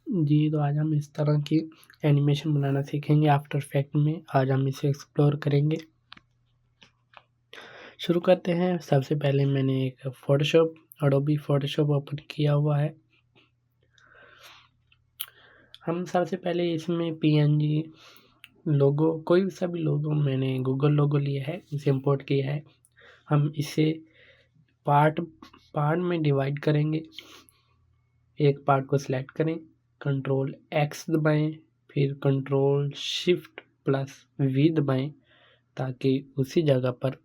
जी, तो आज हम इस तरह की एनिमेशन बनाना सीखेंगे आफ्टर इफेक्ट में। आज हम इसे एक्सप्लोर करेंगे। शुरू करते हैं। सबसे पहले मैंने एक एडोबी फोटोशॉप ओपन किया हुआ है। हम सबसे पहले इसमें पीएनजी लोगो, कोई सा भी लोगो, मैंने गूगल लोगो लिया है, इसे इंपोर्ट किया है। हम इसे पार्ट में डिवाइड करेंगे। एक पार्ट को सिलेक्ट करें, कंट्रोल एक्स दबाएं, फिर कंट्रोल शिफ्ट प्लस वी दबाएं ताकि उसी जगह पर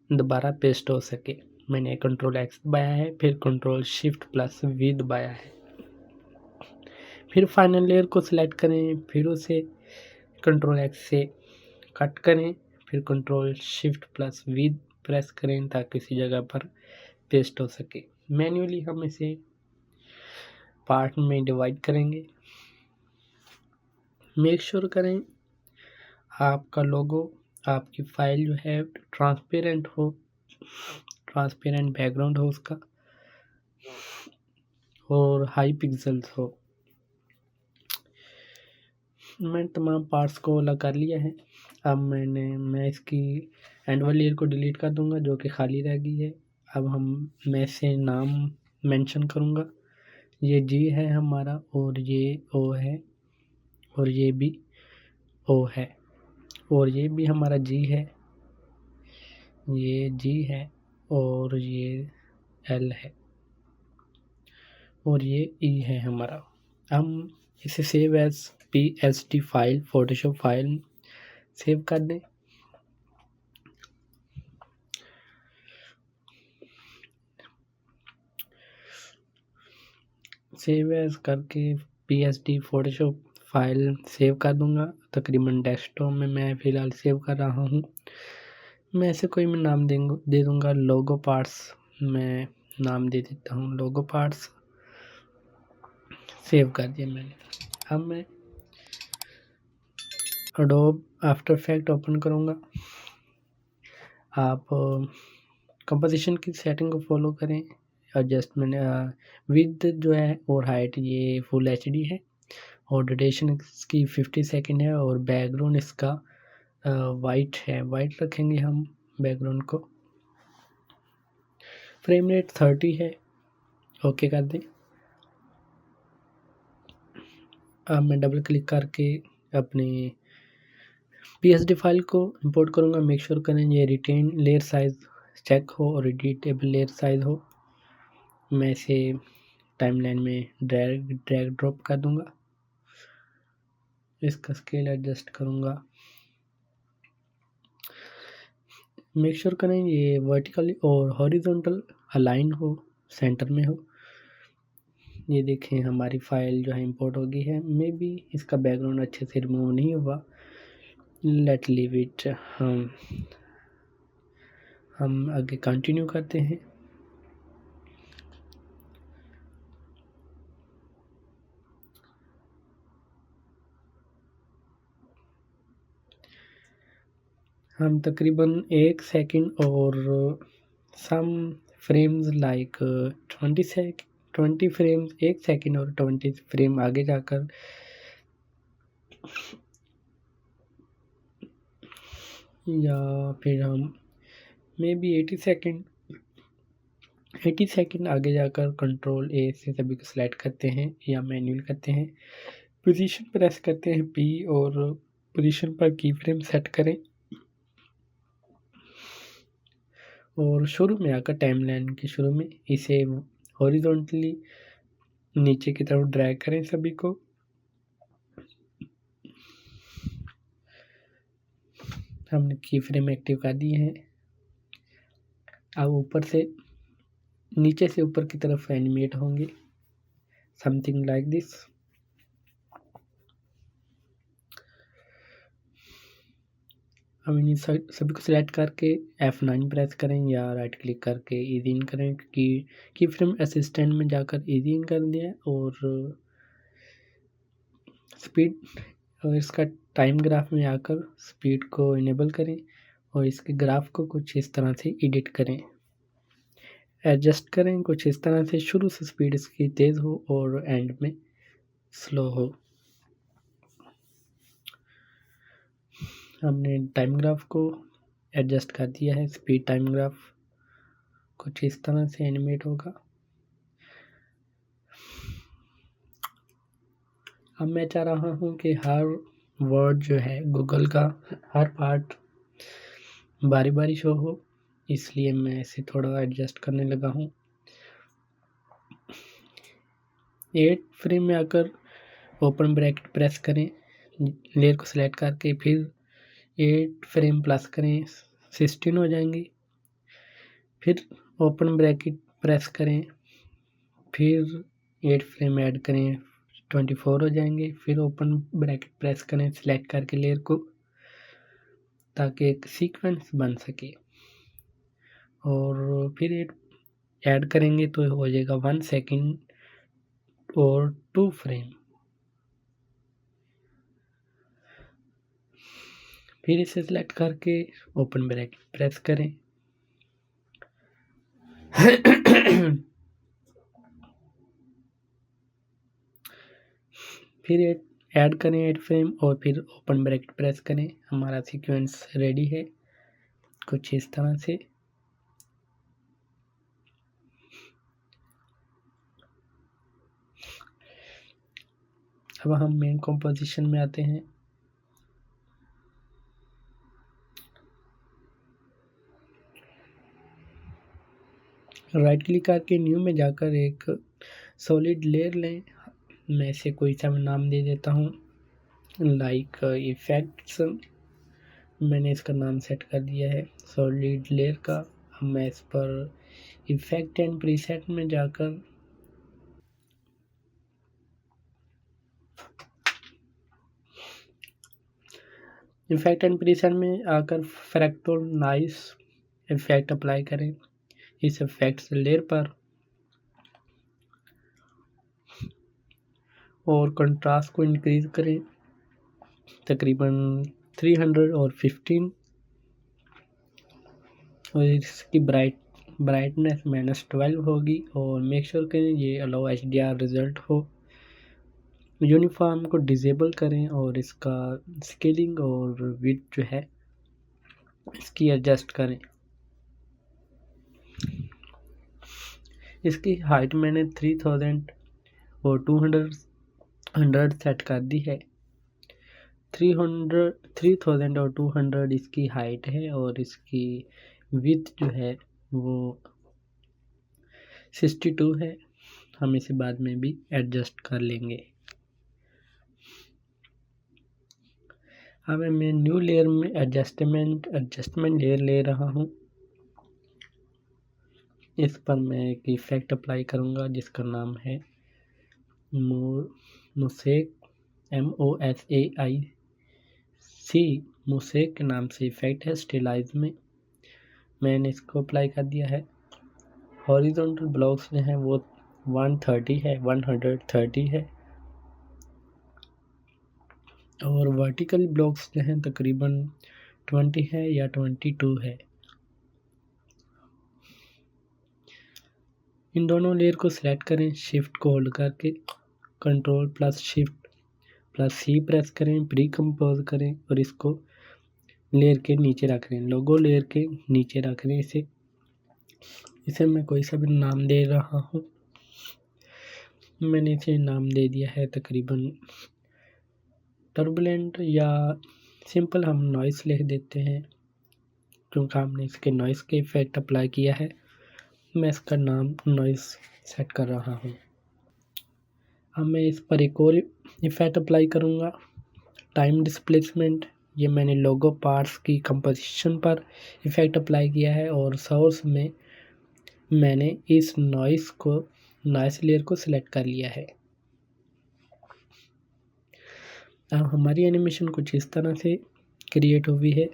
दोबारा पेस्ट हो सके। मैंने कंट्रोल एक्स दबाया है, फिर कंट्रोल शिफ्ट प्लस वी दबाया है। फिर फाइनल लेयर को सिलेक्ट करें, फिर उसे कंट्रोल एक्स से कट करें, फिर control shift plus V press करें ताकि उसी जगह पर पेस्ट हो सके। मैन्युअली हम इसे पार्ट में डिवाइड करेंगे। मेक श्योर करें आपका लोगो, आपकी फाइल जो है ट्रांसपेरेंट हो, ट्रांसपेरेंट बैकग्राउंड हो उसका, और हाई पिक्सल्स हो। मैं तमाम पार्ट्स को अलग कर लिया है। अब मैं इसकी एंड वाली लेयर को डिलीट कर दूंगा जो कि खाली रह गई है। अब मैं इसे नाम मेंशन करूंगा। ये जी है हमारा, और ये ओ है, और ये भी ओ है, और ये भी हमारा जी है, ये जी है, और ये एल है, और ये ई है हमारा। हम इसे save as psd file, Photoshop file save कर दें। सेव एज करके psd फोटोशॉप फाइल सेव कर दूंगा। तकरीबन डेस्कटॉप में मैं फ़िलहाल सेव कर रहा हूँ। मैं ऐसे कोई मैं नाम दे दूंगा लोगो पार्ट्स। मैं नाम दे देता हूँ लोगो पार्ट्स। सेव कर दिया मैंने। अब मैं एडोब आफ्टर इफेक्ट ओपन करूँगा। आप कंपोजिशन की सेटिंग को फॉलो करें। एडजस्टमेंट विड्थ जो है और हाइट ये फुल एचडी है, और ड्यूरेशन इसकी 50 सेकंड है, और बैकग्राउंड इसका वाइट है, वाइट रखेंगे हम बैकग्राउंड को। फ्रेम रेट 30 है, ओके कर दें। अब मैं डबल क्लिक करके अपनी psd फाइल को इंपोर्ट करूँगा। मेक श्योर करें ये रिटेन लेयर साइज चेक हो और एडिटेबल लेयर साइज हो। मैं इसे टाइमलाइन में ड्रैग ड्रॉप कर दूंगा। इसका स्केल एडजस्ट करूंगा। मेक श्योर करें ये वर्टिकली और हॉरिजॉन्टल अलाइन हो, सेंटर में हो। ये देखें हमारी फाइल जो है इंपोर्ट हो गई है। मे बी इसका बैकग्राउंड अच्छे से रिमूव नहीं हुआ। Let leave it. हम आगे कंटिन्यू करते हैं। हम तकरीबन 1 सेकंड और सम फ्रेम्स लाइक 20 फ्रेम्स, 1 सेकंड और 20 फ्रेम आगे जाकर या फिर हम मे बी 80 सेकंड आगे जाकर कंट्रोल ए से सभी को सिलेक्ट करते हैं या मैन्युअल करते हैं। पोजीशन प्रेस करते हैं पी और पोजीशन पर की फ्रेम सेट करें, और शुरू में आकर टाइमलाइन के शुरू में इसे हॉरिजॉन्टली नीचे की तरफ ड्रैग करें सभी को। हमने की फ्रेम एक्टिव कर दिए हैं। अब ऊपर से नीचे से ऊपर की तरफ एनिमेट होंगे, समथिंग लाइक दिस। हम इन सभी को सिलेक्ट करके F9 प्रेस करें या राइट क्लिक करके ईजी इन करें, क्योंकि की फ्रेम असिस्टेंट में जाकर ईजी इन कर दिया, और स्पीड और इसका टाइम ग्राफ में आकर स्पीड को इनेबल करें, और इसके ग्राफ को कुछ इस तरह से एडिट करें, एडजस्ट करें कुछ इस तरह से। शुरू से स्पीड इसकी तेज़ हो और एंड में स्लो हो। हमने टाइम ग्राफ को एडजस्ट कर दिया है। स्पीड टाइम ग्राफ कुछ इस तरह से एनिमेट होगा। अब मैं चाह रहा हूँ कि हर वर्ड जो है गूगल का हर पार्ट बारी बारी शो हो, इसलिए मैं इसे थोड़ा एडजस्ट करने लगा हूँ। 8 फ्रेम में आकर ओपन ब्रैकेट प्रेस करें, लेयर को सिलेक्ट करके फिर 8 फ्रेम प्लस करें, 16 हो जाएंगे। फिर ओपन ब्रैकेट प्रेस करें, फिर 8 फ्रेम ऐड करें, 24 हो जाएंगे। फिर ओपन ब्रैकेट प्रेस करें सिलेक्ट करके लेयर को, ताकि एक सीक्वेंस बन सके। और फिर ऐड करेंगे तो हो जाएगा 1 सेकेंड और 2 फ्रेम। फिर इसे सिलेक्ट करके ओपन ब्रैकेट प्रेस करें। फिर ऐड करें 8 फ्रेम और फिर ओपन ब्रैकेट प्रेस करें। हमारा सीक्वेंस रेडी है कुछ इस तरह से। अब हम मेन कंपोजिशन में आते हैं। राइट क्लिक करके न्यू में जाकर एक सॉलिड लेयर लें। मैं इसे कोई सा नाम दे देता हूँ, लाइक इफेक्ट्स। मैंने इसका नाम सेट कर दिया है सॉलिड लेयर का। अब मैं इस पर इफेक्ट एंड प्रीसेट में जाकर इफेक्ट एंड प्रीसेट में आकर फ्रैक्टल नॉइस इफेक्ट अप्लाई करें इस इफेक्ट लेयर पर, और कंट्रास्ट को इंक्रीज करें तकरीबन 300 और 15, और इसकी ब्राइटनेस -12 होगी। और मेक श्योर करें ये अलाउ HDR रिजल्ट हो। यूनिफॉर्म को डिसेबल करें और इसका स्केलिंग और विड्थ जो है इसकी एडजस्ट करें। इसकी हाइट मैंने 3000 और 200 सेट कर दी है। 3000 और 200 इसकी हाइट है, और इसकी विड्थ जो है वो 62 है। हम इसे बाद में भी एडजस्ट कर लेंगे। अब मैं न्यू लेयर में एडजस्टमेंट लेयर ले रहा हूँ। इस पर मैं एक इफेक्ट अप्लाई करूँगा जिसका नाम है मोसेक, MOSAIC। मोसेक के नाम से इफेक्ट है स्टिलाइज में। मैंने इसको अप्लाई कर दिया है। हॉरिजॉन्टल ब्लॉक्स जो हैं वो 130 है, 130 है, और वर्टिकल ब्लॉक्स जो हैं तकरीबन 20 है या 22 है। इन दोनों लेयर को सिलेक्ट करें, शिफ्ट को होल्ड करके control plus shift plus C press करें, प्री कंपोज करें और इसको लेयर के नीचे रख लें, लोगो लेयर के नीचे रख लें। इसे मैं कोई सा भी नाम दे रहा हूँ। मैंने इसे नाम दे दिया है तकरीबन टर्बुलेंट, या सिंपल हम नॉइस लिख देते हैं क्योंकि हमने इसके नॉइस के इफेक्ट अप्लाई किया है। मैं इसका नाम नॉइस सेट कर रहा हूँ। अब मैं इस पर एक और इफेक्ट अप्लाई करूँगा, टाइम डिस्प्लेसमेंट। ये मैंने लोगो पार्ट्स की कंपोजिशन पर इफेक्ट अप्लाई किया है, और सोर्स में मैंने इस नॉइस लेयर को सिलेक्ट कर लिया है। अब हमारी एनिमेशन कुछ इस तरह से क्रिएट हुई है।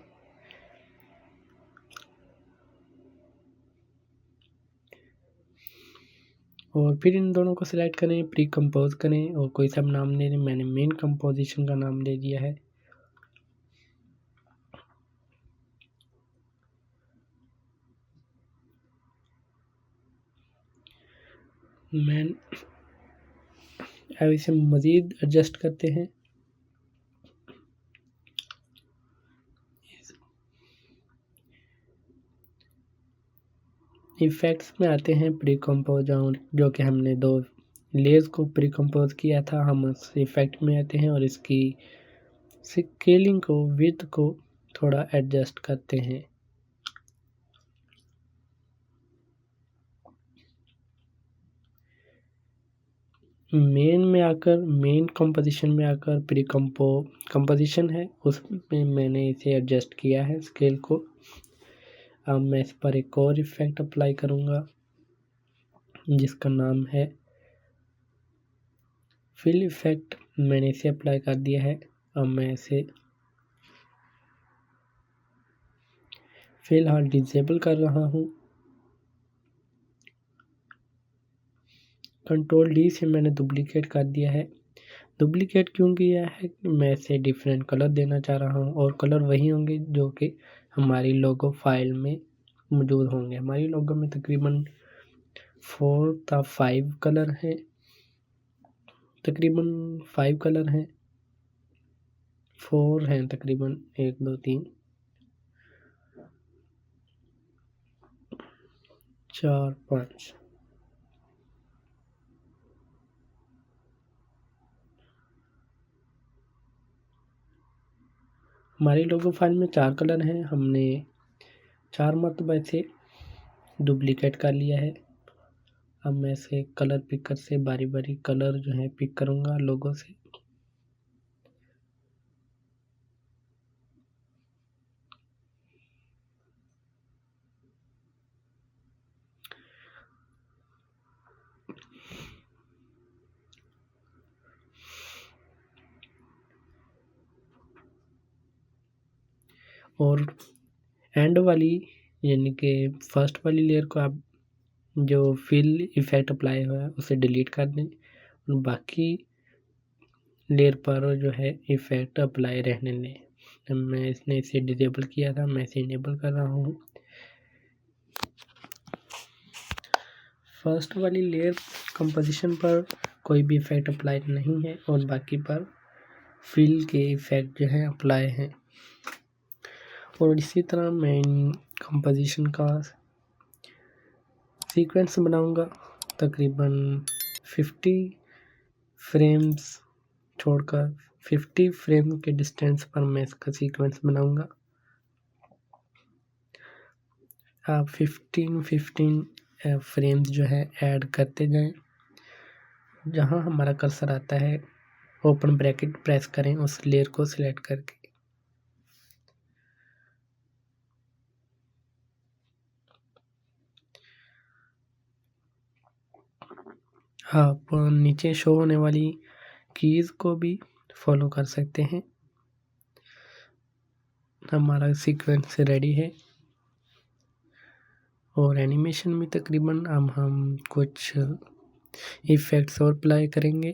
और फिर इन दोनों को सिलेक्ट करें, प्री कंपोज करें और कोई सा नाम दे दें। मैंने मेन कंपोजिशन का नाम दे दिया है। अब इसे मज़ीद एडजस्ट करते हैं। इफ़ेक्ट्स में आते हैं प्री कंपोज और जो कि हमने 2 लेयर्स को प्री कंपोज किया था, हम उस इफ़ेक्ट में आते हैं और इसकी स्केलिंग को, विड्थ को थोड़ा एडजस्ट करते हैं। मेन कंपोजिशन में आकर प्री कंपोजिशन है, उसमें मैंने इसे एडजस्ट किया है स्केल को। अब मैं इस पर एक और इफ़ेक्ट अप्लाई करूँगा जिसका नाम है फिल इफ़ेक्ट। मैंने इसे अप्लाई कर दिया है। अब मैं इसे फिलहाल डिसेबल कर रहा हूँ। कंट्रोल डी से मैंने डुप्लीकेट कर दिया है। डुप्लीकेट क्यों किया है? मैं इसे डिफरेंट कलर देना चाह रहा हूँ और कलर वही होंगे जो कि हमारी लोगो फाइल में मौजूद होंगे। हमारी लोगो में तकरीबन 4 या 5 कलर हैं, तकरीबन 5 कलर हैं, 4 हैं तकरीबन, 1 2 3 4 5। हमारी लोगो फाइल में 4 कलर हैं। हमने 4 मरतबा इसे डुप्लीकेट कर लिया है। अब मैं इसे कलर पिकर से बारी बारी कलर जो है पिक करूँगा लोगो से। और एंड वाली यानी कि फर्स्ट वाली लेयर को आप जो फिल इफ़ेक्ट अप्लाई हुआ है उसे डिलीट कर दें और बाकी लेयर पर जो है इफ़ेक्ट अप्लाई रहने दें। अब मैं इसने इसे डिसेबल किया था, मैं इसे इनेबल कर रहा हूँ। फर्स्ट वाली लेयर कंपोजिशन पर कोई भी इफ़ेक्ट अप्लाई नहीं है और बाकी पर फिल के इफ़ेक्ट जो है अप्लाई हैं। और इसी तरह मैं कंपोजिशन का सीक्वेंस बनाऊंगा। तकरीबन 50 फ्रेम्स छोड़कर 50 फ्रेम के डिस्टेंस पर मैं इसका सीक्वेंस बनाऊंगा। आप 15 फ्रेम्स जो है ऐड करते जाएं। जहां हमारा कर्सर आता है ओपन ब्रैकेट प्रेस करें उस लेयर को सिलेक्ट करके। आप नीचे शो होने वाली कीज़ को भी फॉलो कर सकते हैं। हमारा सीक्वेंस रेडी है और एनिमेशन में तकरीबन हम कुछ इफ़ेक्ट्स और अप्लाई करेंगे।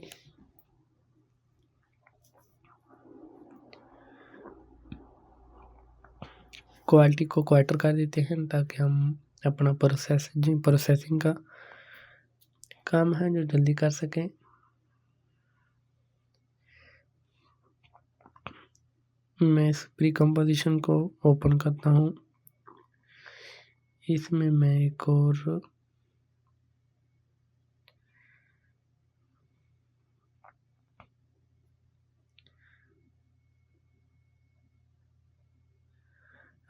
क्वालिटी को क्वार्टर कर देते हैं ताकि हम अपना प्रोसेसिंग का काम है जो जल्दी कर सकें। मैं इस प्री कंपोजिशन को ओपन करता हूँ। इसमें मैं एक और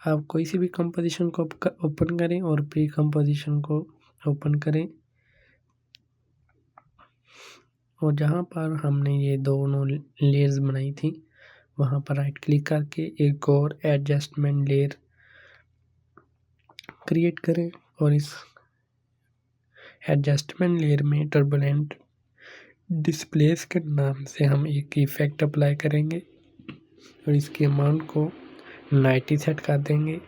आप कोई सी भी कंपोजिशन को ओपन करें और प्री कंपोजिशन को ओपन करें और जहाँ पर हमने ये दोनों लेयर्स बनाई थी वहाँ पर राइट क्लिक करके एक और एडजस्टमेंट लेयर क्रिएट करें और इस एडजस्टमेंट लेयर में टर्बुलेंट डिस्प्लेस के नाम से हम एक इफ़ेक्ट अप्लाई करेंगे और इसके अमाउंट को 90 सेट कर देंगे।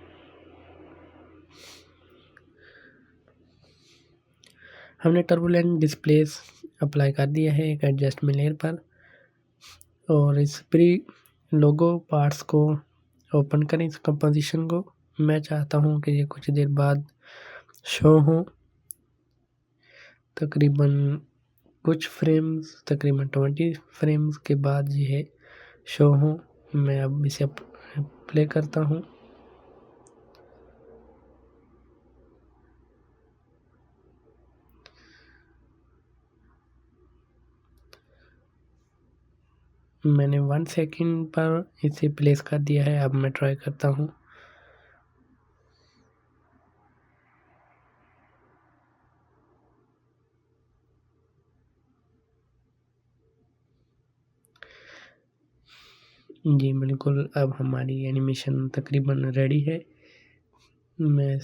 हमने टर्बुलेंट डिस्प्लेस अप्लाई कर दिया है एक एडजस्टमेंट लेयर पर और इस प्री लोगो पार्ट्स को ओपन करें इस कंपोजिशन को। मैं चाहता हूँ कि ये कुछ देर बाद शो हो, तकरीबन कुछ फ्रेम्स तकरीबन 20 फ्रेम्स के बाद ये है शो हो। मैं अब इसे प्ले करता हूँ। मैंने 1 सेकंड पर इसे प्लेस कर दिया है। अब मैं ट्राई करता हूँ। जी बिल्कुल, अब हमारी एनिमेशन तकरीबन रेडी है। मैं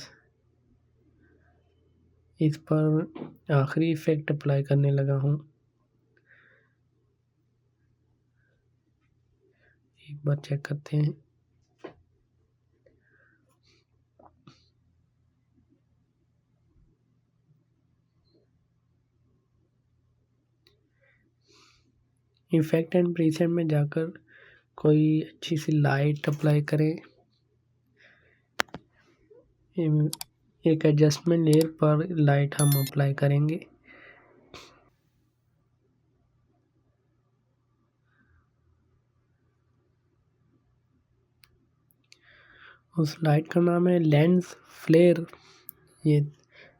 इस पर आखिरी इफेक्ट अप्लाई करने लगा हूँ। एक बार चेक करते हैं। इफेक्ट एंड प्रीसेट में जाकर कोई अच्छी सी लाइट अप्लाई करें। एक एडजस्टमेंट लेयर पर लाइट हम अप्लाई करेंगे। उस लाइट का नाम है लेंस फ्लेयर। ये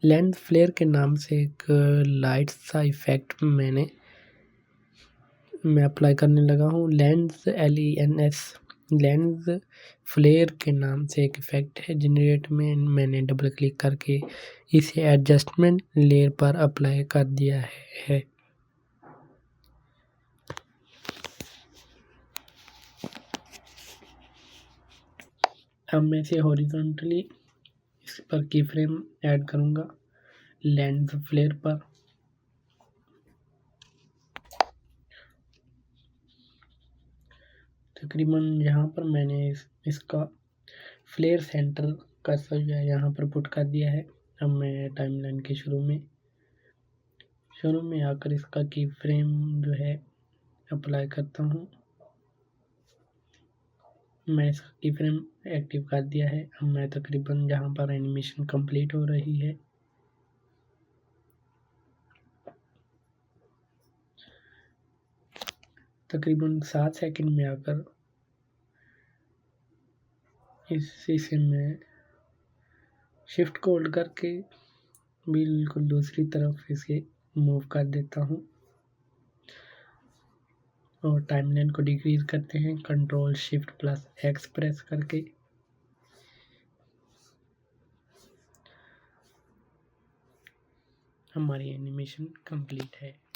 लेंस फ्लेयर के नाम से एक लाइट सा इफेक्ट मैं अप्लाई करने लगा हूँ। लेंस LENS लेंस फ्लेयर के नाम से एक इफेक्ट है। जनरेट में मैंने डबल क्लिक करके इसे एडजस्टमेंट लेयर पर अप्लाई कर दिया है। अब मैं इसे हॉरिजॉन्टली इस पर की फ्रेम ऐड करूँगा लेंस फ्लेयर पर। तकरीबन यहाँ पर मैंने इसका फ्लेयर सेंटर का जो है यहाँ पर पुट कर दिया है। अब मैं टाइमलाइन के शुरू में आकर इसका की फ्रेम जो है अप्लाई करता हूँ। मैं इसका की फ्रेम एक्टिव कर दिया है। अब मैं तकरीबन जहाँ पर एनिमेशन कंप्लीट हो रही है तकरीबन 7 सेकंड में आकर इसे मैं शिफ्ट को होल्ड करके बिल्कुल दूसरी तरफ इसे मूव कर देता हूँ और टाइमलाइन को डिक्रीज करते हैं Ctrl+Shift+X प्रेस करके। हमारी एनिमेशन कंप्लीट है।